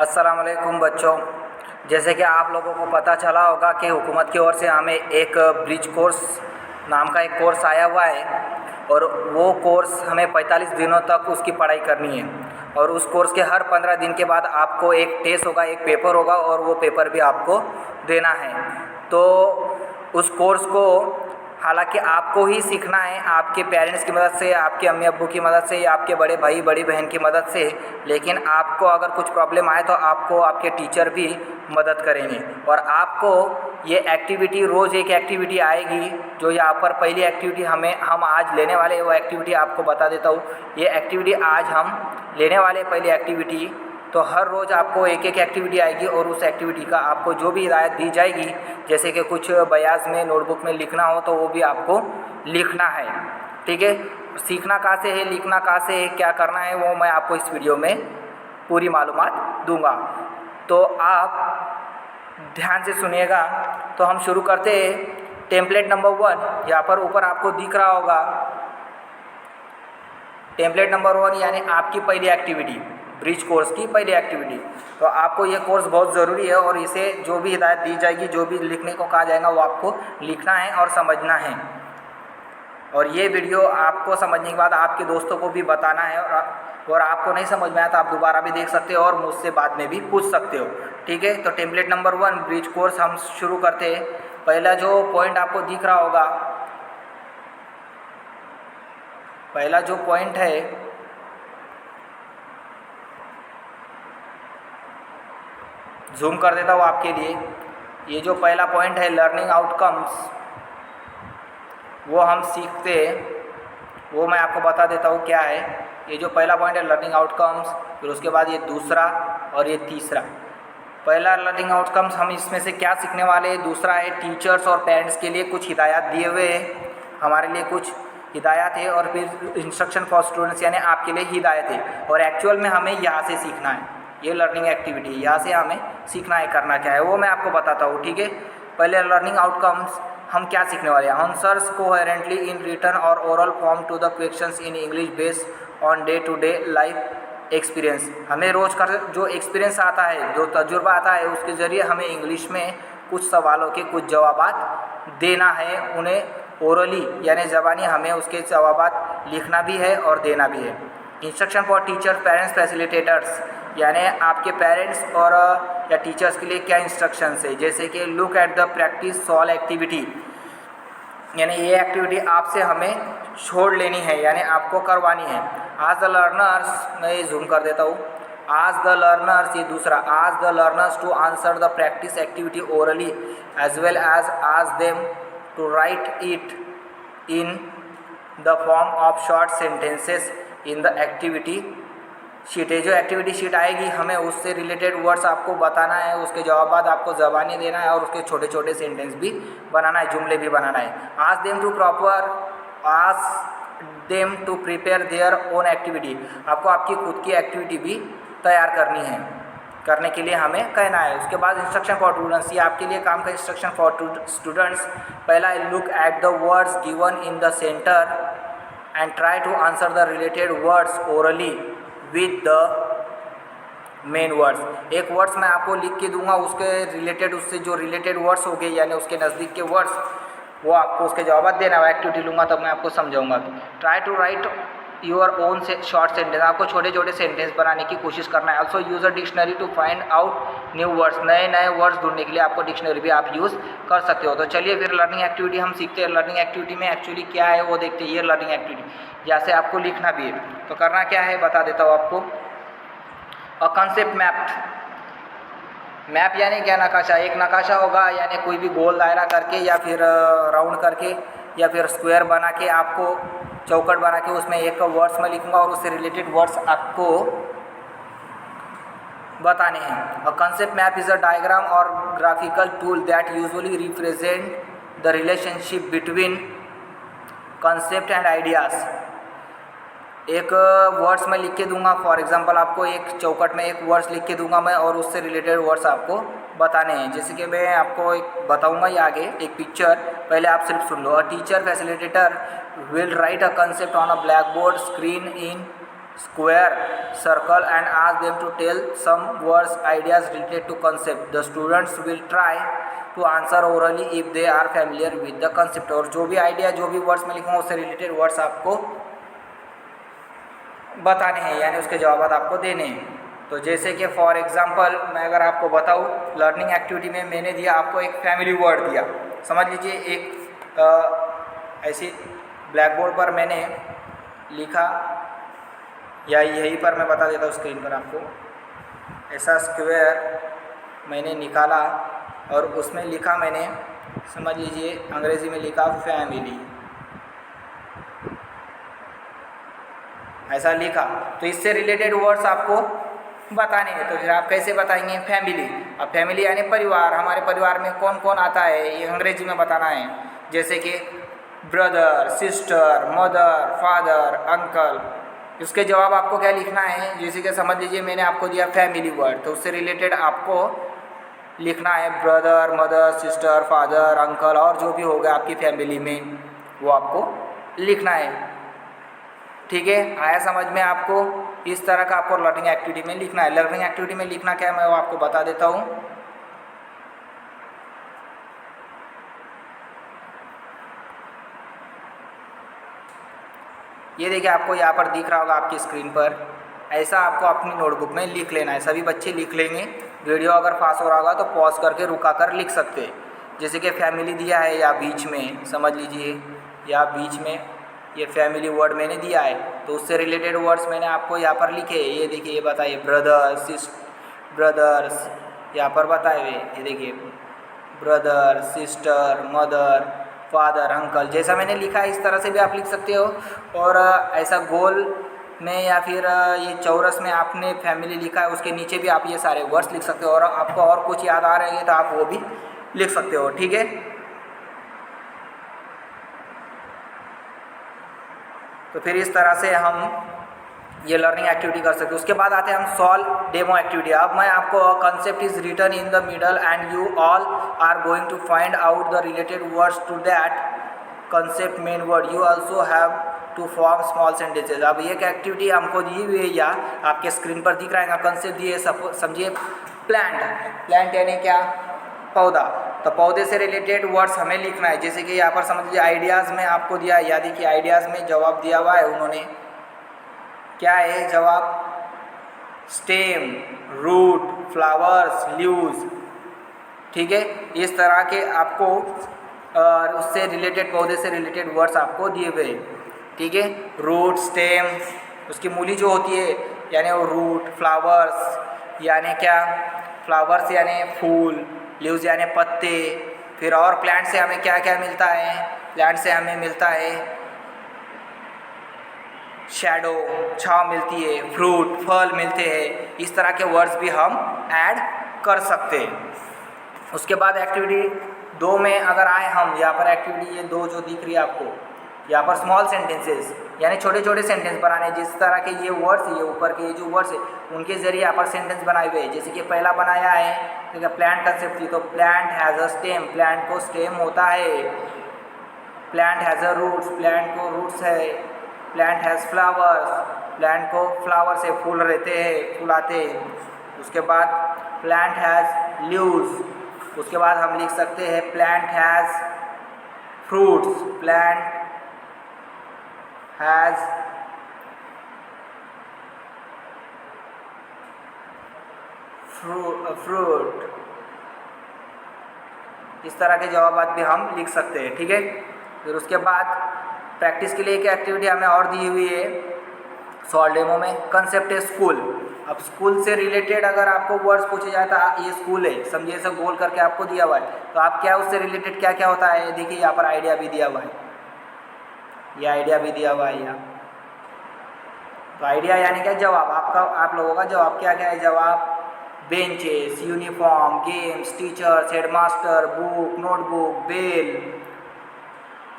अस्सलाम वालेकुम बच्चों। जैसे कि आप लोगों को पता चला होगा कि हुकूमत की ओर से हमें एक ब्रिज कोर्स नाम का एक कोर्स आया हुआ है और वो कोर्स हमें 45 दिनों तक उसकी पढ़ाई करनी है और उस कोर्स के हर 15 दिन के बाद आपको एक टेस्ट होगा, एक पेपर होगा और वो पेपर भी आपको देना है। तो उस कोर्स को हालांकि आपको ही सीखना है, आपके पेरेंट्स की मदद से, आपके अम्मी अब्बू की मदद से या आपके बड़े भाई बड़ी बहन की मदद से। लेकिन आपको अगर कुछ प्रॉब्लम आए तो आपको आपके टीचर भी मदद करेंगे और आपको ये एक्टिविटी रोज़ एक एक्टिविटी आएगी। जो यहाँ पर पहली एक्टिविटी हम आज लेने वाले वो एक्टिविटी आपको बता देता हूँ। ये एक्टिविटी आज हम लेने वाले पहली एक्टिविटी, तो हर रोज़ आपको एक एक एक्टिविटी आएगी और उस एक्टिविटी का आपको जो भी हिदायत दी जाएगी, जैसे कि कुछ बयाज में नोटबुक में लिखना हो तो वो भी आपको लिखना है। ठीक है, सीखना कहाँ से है, लिखना कहाँ से है, क्या करना है, वो मैं आपको इस वीडियो में पूरी मालूमात दूंगा। तो आप ध्यान से सुनिएगा। तो हम शुरू करते हैं। टेम्पलेट नंबर 1 यहाँ पर ऊपर आपको दिख रहा होगा। टेम्पलेट नंबर 1 यानी आपकी पहली एक्टिविटी, ब्रिज कोर्स की पहली एक्टिविटी। तो आपको ये कोर्स बहुत ज़रूरी है और इसे जो भी हिदायत दी जाएगी, जो भी लिखने को कहा जाएगा वो आपको लिखना है और समझना है। और ये वीडियो आपको समझने के बाद आपके दोस्तों को भी बताना है और आपको नहीं समझ में आया तो आप दोबारा भी देख सकते हो और मुझसे बाद में भी पूछ सकते हो। ठीक है, तो टेम्पलेट नंबर 1 ब्रिज कोर्स हम शुरू करते हैं। पहला जो पॉइंट आपको दिख रहा होगा, पहला जो पॉइंट है जूम कर देता हूँ आपके लिए। ये जो पहला पॉइंट है लर्निंग आउटकम्स, वो हम सीखते हैं, वो मैं आपको बता देता हूँ क्या है। ये जो पहला पॉइंट है लर्निंग आउटकम्स, फिर उसके बाद ये दूसरा और ये तीसरा। पहला लर्निंग आउटकम्स हम इसमें से क्या सीखने वाले हैं। दूसरा है टीचर्स और पेरेंट्स के लिए कुछ हिदायत दिए हुए हैं, हमारे लिए कुछ हिदायत है। और फिर इंस्ट्रक्शन फॉर स्टूडेंट्स यानी आपके लिए हिदायत है और एक्चुअल में हमें यहाँ से सीखना है। ये लर्निंग एक्टिविटी यहाँ से हमें सीखना है, करना क्या है वो मैं आपको बताता हूँ। ठीक है, पहले लर्निंग आउटकम्स हम क्या सीखने वाले हैं। आंसर्स कोहेरेंटली इन रिटन और oral form to the questions in English based on day to day life experience. हमें रोज़ का जो एक्सपीरियंस आता है, जो तजुर्बा आता है, उसके ज़रिए हमें इंग्लिश में कुछ सवालों के कुछ जवाबात देना है। उन्हें ओरली यानी ज़बानी हमें उसके जवाबात लिखना भी है और देना भी है। Instruction for teachers parents facilitators यानी आपके पेरेंट्स और या टीचर्स के लिए क्या इंस्ट्रक्शंस है, जैसे कि look at the practice solve activity, यानी ये एक्टिविटी आपसे हमें छोड़ लेनी है यानी आपको करवानी है। आज द लर्नर्स, मैं ये जूम कर देता हूँ। आज द लर्नर्स, ये दूसरा, ask the learners to answer the practice activity orally as well as ask them to write it in the form of short sentences in the activity sheet है। जो एक्टिविटी शीट आएगी हमें उससे related words आपको बताना है, उसके जवाब आपको ज़बानी देना है और उसके छोटे छोटे सेंटेंस भी बनाना है, जुमले भी बनाना है। Ask them to prepare their own activity, आपको आपकी खुद की एक्टिविटी भी तैयार करनी है, करने के लिए हमें कहना है। उसके बाद इंस्ट्रक्शन फॉर स्टूडेंट्स, ये आपके लिए काम का इंस्ट्रक्शन फॉर स्टूडेंट्स। पहला look at the words given in the centre and try to answer the related words orally with the main words. एक वर्ड्स मैं आपको लिख के दूंगा, उसके रिलेटेड, उससे जो रिलेटेड वर्ड्स हो गए यानी उसके नज़दीक के वर्ड्स, वो आपको उसके जवाब देना है। एक्टिविटी लूँगा तब मैं आपको समझाऊंगा। Try to write your own short sentence, आपको छोटे छोटे सेंटेंस बनाने की कोशिश करना है। Also use a dictionary to find out new words, नए नए वर्ड्स ढूंढने के लिए आपको डिक्शनरी भी आप यूज़ कर सकते हो। तो चलिए फिर लर्निंग एक्टिविटी हम सीखते हैं। लर्निंग एक्टिविटी में एक्चुअली क्या है वो देखते हैं। ये लर्निंग एक्टिविटी जैसे आपको लिखना भी है, तो करना क्या है बता देता हूँ आपको। अ कंसेप्ट मैप यानी क्या, नकाशा। एक नकाशा होगा यानी कोई भी गोल दायरा करके या फिर राउंड करके या फिर स्क्वायर बना के, आपको चौकट बना के उसमें एक वर्ड्स में लिखूंगा और उससे रिलेटेड वर्ड्स आपको बताने हैं। A concept map is a diagram or graphical tool that usually represent the relationship between concept and ideas. एक वर्ड्स में लिख के दूंगा, फॉर एग्जांपल आपको एक चौकट में एक वर्ड्स लिख के दूंगा मैं और उससे रिलेटेड वर्ड्स आपको बताने हैं। जैसे कि मैं आपको एक बताऊंगा ये आगे एक पिक्चर, पहले आप सिर्फ सुन लो। A teacher facilitator will write a concept on a black board screen in square, circle and ask them to tell some words ideas related to concept. The students will try to answer orally if they are familiar with the concept. और जो भी idea जो भी words में लिखूँगा उससे related words आपको बताने हैं, यानी उसके जवाब आपको देने हैं। तो जैसे कि फॉर एग्जांपल मैं अगर आपको बताऊँ, लर्निंग एक्टिविटी में मैंने दिया आपको एक फैमिली वर्ड दिया। समझ लीजिए एक ऐसी ब्लैक बोर्ड पर मैंने लिखा, या यहीं पर मैं बता देता हूँ स्क्रीन पर आपको, ऐसा स्क्वायर मैंने निकाला और उसमें लिखा मैंने, समझ लीजिए अंग्रेज़ी में लिखा फैमिली, ऐसा लिखा। तो इससे रिलेटेड वर्ड्स आपको बताने हैं। तो फिर आप कैसे बताएंगे? फैमिली। अब फैमिली यानी परिवार, हमारे परिवार में कौन कौन आता है ये अंग्रेजी में बताना है। जैसे कि brother, sister, mother, father, uncle. उसके जवाब आपको क्या लिखना है? जैसे कि समझ लीजिए मैंने आपको दिया फैमिली वर्ड, तो उससे रिलेटेड आपको लिखना है brother, mother, sister, father, uncle और जो भी होगा आपकी फैमिली में वो आपको लिखना है। ठीक है, आया समझ में आपको? इस तरह का आपको लर्निंग एक्टिविटी में लिखना है। लर्निंग एक्टिविटी में लिखना क्या है मैं वो आपको बता देता हूँ। ये देखिए आपको यहाँ पर दिख रहा होगा आपकी स्क्रीन पर, ऐसा आपको अपनी नोटबुक में लिख लेना है। सभी बच्चे लिख लेंगे। वीडियो अगर पास हो रहा होगा तो पॉज करके रुका कर लिख सकते हैं। जैसे कि फैमिली दिया है या बीच में, समझ लीजिए या बीच में ये फैमिली वर्ड मैंने दिया है, तो उससे रिलेटेड वर्ड्स मैंने आपको यहाँ पर लिखे। ये देखिए, ये बताइए ब्रदर्स, यहाँ पर बताए हुए, ये देखिए brother, sister, mother, father, uncle. जैसा मैंने लिखा है इस तरह से भी आप लिख सकते हो। और ऐसा गोल में या फिर ये चौरस में आपने फैमिली लिखा है, उसके नीचे भी आप ये सारे वर्ड्स लिख सकते हो। और आपको और कुछ याद आ रहे हैं तो आप वो भी लिख सकते हो। ठीक है, तो फिर इस तरह से हम ये लर्निंग एक्टिविटी कर सकते हैं। उसके बाद आते हैं हम सॉल्व डेमो एक्टिविटी। अब मैं आपको concept is written in the middle and you all are going to find out the related words to that concept main word. You also have to form small sentences. अब ये activity हमको दी हुई है या आपके स्क्रीन पर दिख रहा है। कंसेप्ट दिए, समझिए प्लांट यानी क्या? पौधा। तो पौधे से रिलेटेड वर्ड्स हमें लिखना है। जैसे कि यहाँ पर समझ लीजिए आइडियाज़ में आपको दिया है, या देखिए आइडियाज़ में जवाब दिया हुआ है उन्होंने। क्या है जवाब? Stem, root, flowers, leaves. ठीक है, इस तरह के आपको उससे रिलेटेड, पौधे से रिलेटेड वर्ड्स आपको दिए हुए। ठीक है, रूट, स्टेम, उसकी मूली जो होती है यानी वो रूट, फ्लावर्स यानी क्या? फ्लावर्स यानी फूल, लीव्स यानी पत्ते। फिर और प्लांट से हमें क्या क्या मिलता है? प्लांट से हमें मिलता है शैडो, छाँव मिलती है, फ्रूट, फल मिलते हैं। इस तरह के वर्ड्स भी हम ऐड कर सकते हैं। उसके बाद एक्टिविटी 2 में अगर आए हम, यहाँ पर एक्टिविटी ये 2 जो दिख रही है आपको, यहाँ पर स्मॉल सेंटेंसेस यानी छोटे छोटे सेंटेंस बनाने। जिस तरह के ये वर्ड्स, ये ऊपर के जो वर्ड्स है उनके जरिए यहाँ पर सेंटेंस बनाए हुए हैं। जैसे कि पहला बनाया है, ठीक है, प्लांट कंसेप्ट थी, तो plant has a stem, plant को स्टेम होता है। Plant has a roots, plant को रूट्स है। प्लांट हैज़ फ्लावर्स, प्लांट को फ्लावर से फूल रहते हैं, फूल आते हैं। उसके बाद प्लांट हैज़ लीव्स, उसके बाद हम लिख सकते हैं plant has fruits, plant has fruit. इस तरह के जवाब भी हम लिख सकते हैं। ठीक है, फिर उसके बाद प्रैक्टिस के लिए एक एक्टिविटी हमें और दी हुई है सॉल्व डेमो में। कंसेप्ट है स्कूल। अब स्कूल से रिलेटेड अगर आपको वर्ड्स पूछे जाए तो ये स्कूल है, समझिए, ऐसा गोल करके आपको दिया हुआ है, तो आप क्या उससे रिलेटेड क्या क्या होता है? देखिए यहाँ पर आइडिया भी दिया हुआ है, ये आइडिया भी दिया हुआ है यहाँ। तो आइडिया यानी क्या? जवाब आपका, आप लोगों का जवाब क्या क्या है? जवाब benches, uniform, games, teachers, headmaster, book, notebook, bell.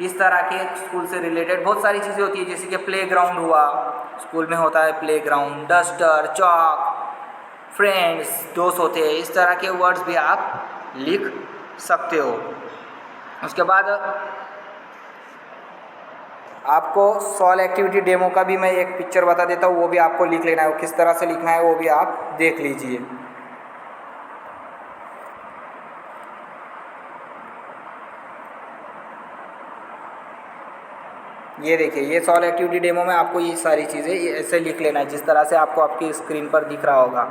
इस तरह के स्कूल से रिलेटेड बहुत सारी चीज़ें होती है। जैसे कि प्लेग्राउंड हुआ, स्कूल में होता है प्लेग्राउंड, डस्टर, चॉक, फ्रेंड्स, दोस्त होते हैं। इस तरह के वर्ड्स भी आप लिख सकते हो। उसके बाद आपको सॉल्व एक्टिविटी डेमो का भी मैं एक पिक्चर बता देता हूँ, वो भी आपको लिख लेना है, वो किस तरह से लिखना है वो भी आप देख लीजिए। ये देखिए, ये सॉल्व एक्टिविटी डेमो में आपको ये सारी चीज़ें ऐसे लिख लेना है जिस तरह से आपको आपकी स्क्रीन पर दिख रहा होगा।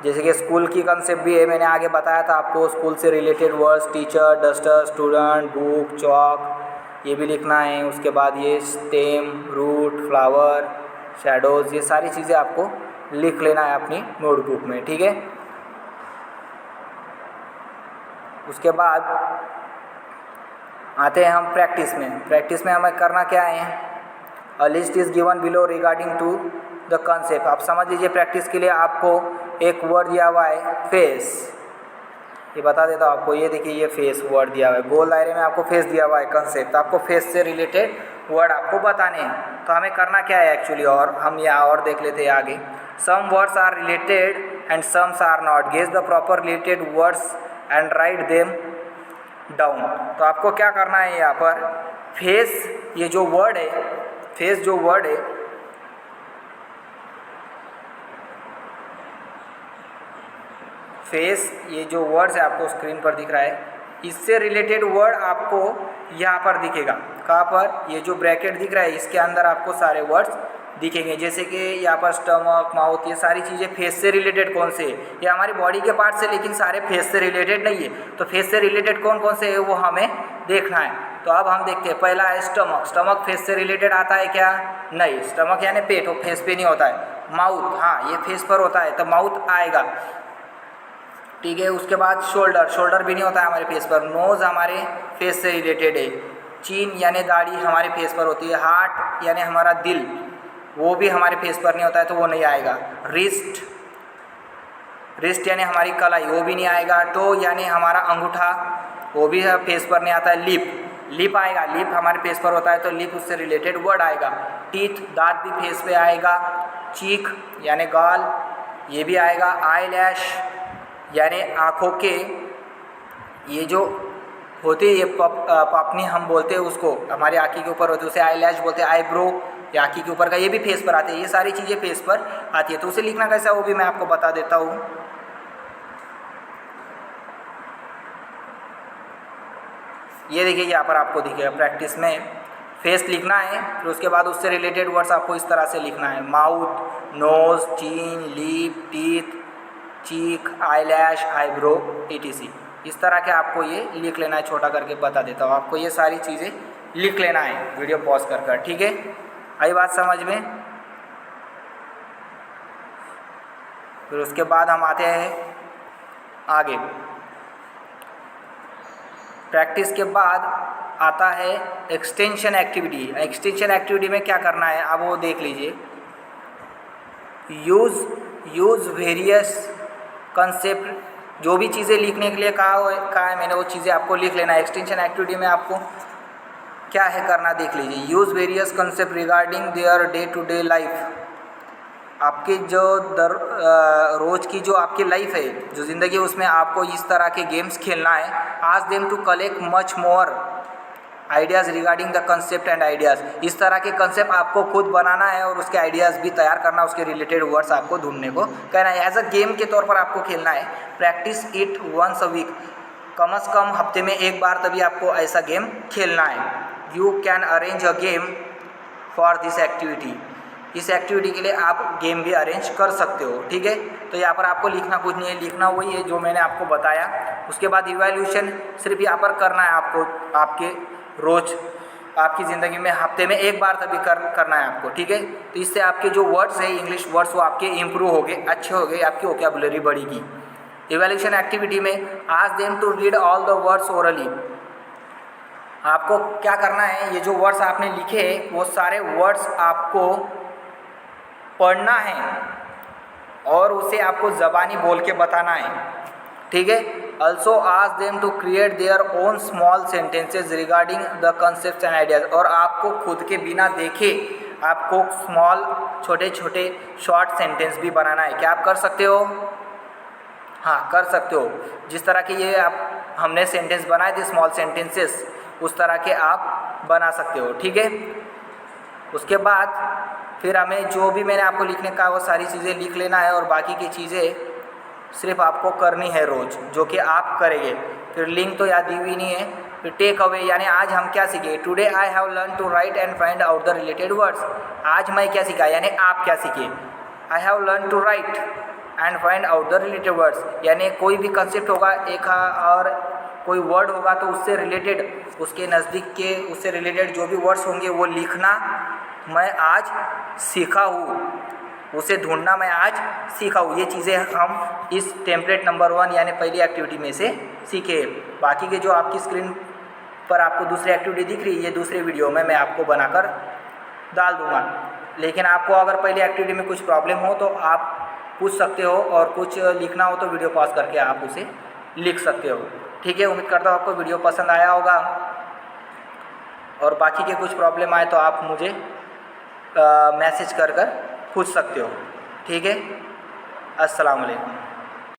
जैसे कि स्कूल की कंसेप्ट भी है, मैंने आगे बताया था आपको, स्कूल से related words, teacher, duster, student, book, chalk, ये भी लिखना है। उसके बाद ये स्टेम, रूट, फ्लावर, शैडोज़, ये सारी चीज़ें आपको लिख लेना है अपनी नोटबुक में, ठीक है। उसके बाद आते हैं हम प्रैक्टिस में। प्रैक्टिस में हमें करना क्या है, a list is given below regarding to the concept. आप समझ लीजिए, प्रैक्टिस के लिए आपको एक वर्ड दिया हुआ है फेस, ये बता देता हूँ आपको। ये देखिए, ये फेस वर्ड दिया हुआ है, गोल दायरे में आपको फेस दिया हुआ है कंसेप्ट। आपको फेस से रिलेटेड वर्ड आपको बताने हैं। तो हमें करना क्या है एक्चुअली, और हम यहाँ और देख लेते हैं आगे। Some words are related and sums are not, guess the proper related words and write them down. तो आपको क्या करना है, यहाँ पर फेस, ये जो वर्ड है, फेस जो वर्ड है, फेस, ये जो वर्ड्स है आपको स्क्रीन पर दिख रहा है, इससे रिलेटेड वर्ड आपको यहाँ पर दिखेगा। कहाँ पर, ये जो ब्रैकेट दिख रहा है इसके अंदर आपको सारे वर्ड्स दिखेंगे। जैसे कि यहाँ पर स्टमक, माउथ, ये सारी चीज़ें फेस से रिलेटेड कौन से, ये हमारी बॉडी के पार्ट से, लेकिन सारे फेस से रिलेटेड नहीं है। तो फेस से रिलेटेड कौन कौन से है वो हमें देखना है। तो अब हम देखते हैं, पहला है स्टमक। स्टमक फेस से रिलेटेड आता है क्या, नहीं। स्टमक यानी पेट, वो फेस पे नहीं होता है। माउथ, हाँ, ये फेस पर होता है, तो माउथ आएगा, ठीक है। उसके बाद शोल्डर, शोल्डर भी नहीं होता है हमारे फेस पर। नोज़ हमारे फेस से रिलेटेड है। चीन यानी दाढ़ी हमारे फेस पर होती है। हार्ट यानी हमारा दिल, वो भी हमारे फेस पर नहीं होता है, तो वो नहीं आएगा। रिस्ट, रिस्ट यानी हमारी कलाई, वो भी नहीं आएगा। टो यानी हमारा अंगूठा, वो भी फेस पर नहीं आता है। लिप, लिप आएगा, लिप हमारे फेस पर होता है, तो लिप उससे रिलेटेड वर्ड आएगा। टीथ, दांत भी फेस पे आएगा। चीक यानी गाल, ये भी आएगा। आई लैश यानी आँखों के, ये जो होती है, ये पापनी हम बोलते हैं उसको, हमारी आँखी के ऊपर होती है, उसे आई लैश बोलते हैं। आईब्रो, ये आँखी के ऊपर का, ये भी फेस पर आते हैं। ये सारी चीज़ें फेस पर आती है। तो उसे लिखना कैसा, वो भी मैं आपको बता देता हूँ। ये देखिए, यहाँ पर आपको दिखेगा प्रैक्टिस में फेस लिखना है, फिर उसके बाद उससे रिलेटेड वर्ड्स आपको इस तरह से लिखना है। माउथ, नोज, चीन, लिप, टीथ, चीक, आईलैश, आईब्रो, etc। इस तरह के आपको ये लिख लेना है। छोटा करके बता देता हूँ आपको, ये सारी चीज़ें लिख लेना है वीडियो पॉज कर, ठीक है। आई बात समझ में। फिर उसके बाद हम आते हैं आगे। प्रैक्टिस के बाद आता है एक्सटेंशन एक्टिविटी। एक्सटेंशन एक्टिविटी में क्या करना है आप वो देख लीजिए। यूज़ वेरियस कंसेप्ट, जो भी चीज़ें लिखने के लिए कहा है मैंने, वो चीज़ें आपको लिख लेना है। एक्सटेंशन एक्टिविटी में आपको क्या है करना, देख लीजिए। Use various concept regarding their day to day life. आपकी जो रोज़ की जो आपकी लाइफ है, जो ज़िंदगी है, उसमें आपको इस तरह के गेम्स खेलना है। Ask them to collect much more ideas regarding the concept and ideas. इस तरह के कंसेप्ट आपको खुद बनाना है और उसके आइडियाज़ भी तैयार करना, उसके रिलेटेड वर्ड्स आपको ढूंढने को कहना है। एज अ गेम के तौर पर आपको खेलना है। Practice it once a week, कम से कम हफ्ते में एक बार तभी आपको ऐसा गेम खेलना है। You can arrange a game for this activity. इस एक्टिविटी के लिए आप गेम भी अरेंज कर सकते हो, ठीक है। तो यहाँ पर आपको लिखना कुछ नहीं है, लिखना वही है जो मैंने आपको बताया। उसके बाद इवैल्यूएशन सिर्फ यहाँ पर करना है आपको, आपके रोज़ आपकी ज़िंदगी में हफ्ते में एक बार तभी करना है आपको, ठीक है। तो इससे आपके जो वर्ड्स है इंग्लिश वर्ड्स, वो आपके इम्प्रूव हो गए, अच्छे हो गए, आपकी वोकैबुलरी बढ़ेगी। इवैल्यूएशन एक्टिविटी में ask them to read all the words orally. आपको क्या करना है, ये जो वर्ड्स आपने लिखे हैं वो सारे वर्ड्स आपको पढ़ना है और उसे आपको ज़बानी बोल के बताना है, ठीक है। Also ask them to create their own small sentences regarding the concepts and ideas. और आपको खुद के बिना देखे आपको स्मॉल छोटे छोटे शॉर्ट सेंटेंस भी बनाना है। क्या आप कर सकते हो? हाँ, कर सकते हो। जिस तरह की ये आप हमने सेंटेंस बनाए थे स्मॉल सेंटेंसेस, उस तरह के आप बना सकते हो। ठीक है, उसके बाद फिर हमें जो भी मैंने आपको लिखने का वो सारी चीज़ें लिख लेना है और बाकी की चीज़ें सिर्फ आपको करनी है रोज़, जो कि आप करेंगे। फिर लिंक तो याद दी हुई नहीं है। फिर टेक अवे यानी आज हम क्या सीखे, today I have learn to write and find out the related words. आज मैं क्या सीखा यानी आप क्या सीखे, I have learn to write and find out the related words, यानी कोई भी कंसेप्ट होगा एक और कोई वर्ड होगा तो उससे रिलेटेड, उसके नज़दीक के उससे रिलेटेड जो भी वर्ड्स होंगे वो लिखना मैं आज सीखा हूँ, उसे ढूंढना मैं आज सीखा हूँ। ये चीज़ें हम इस टेम्पलेट नंबर 1 यानी पहली एक्टिविटी में से सीखे। बाकी के जो आपकी स्क्रीन पर आपको दूसरी एक्टिविटी दिख रही है, ये दूसरे वीडियो में मैं आपको बनाकर डाल दूँगा। लेकिन आपको अगर पहली एक्टिविटी में कुछ प्रॉब्लम हो तो आप पूछ सकते हो, और कुछ लिखना हो तो वीडियो पॉज करके आप उसे लिख सकते हो। ठीक है, उम्मीद करता हूँ आपको वीडियो पसंद आया होगा, और बाकी के कुछ प्रॉब्लम आए तो आप मुझे मैसेज कर पूछ सकते हो। ठीक है, अस्सलाम वालेकुम।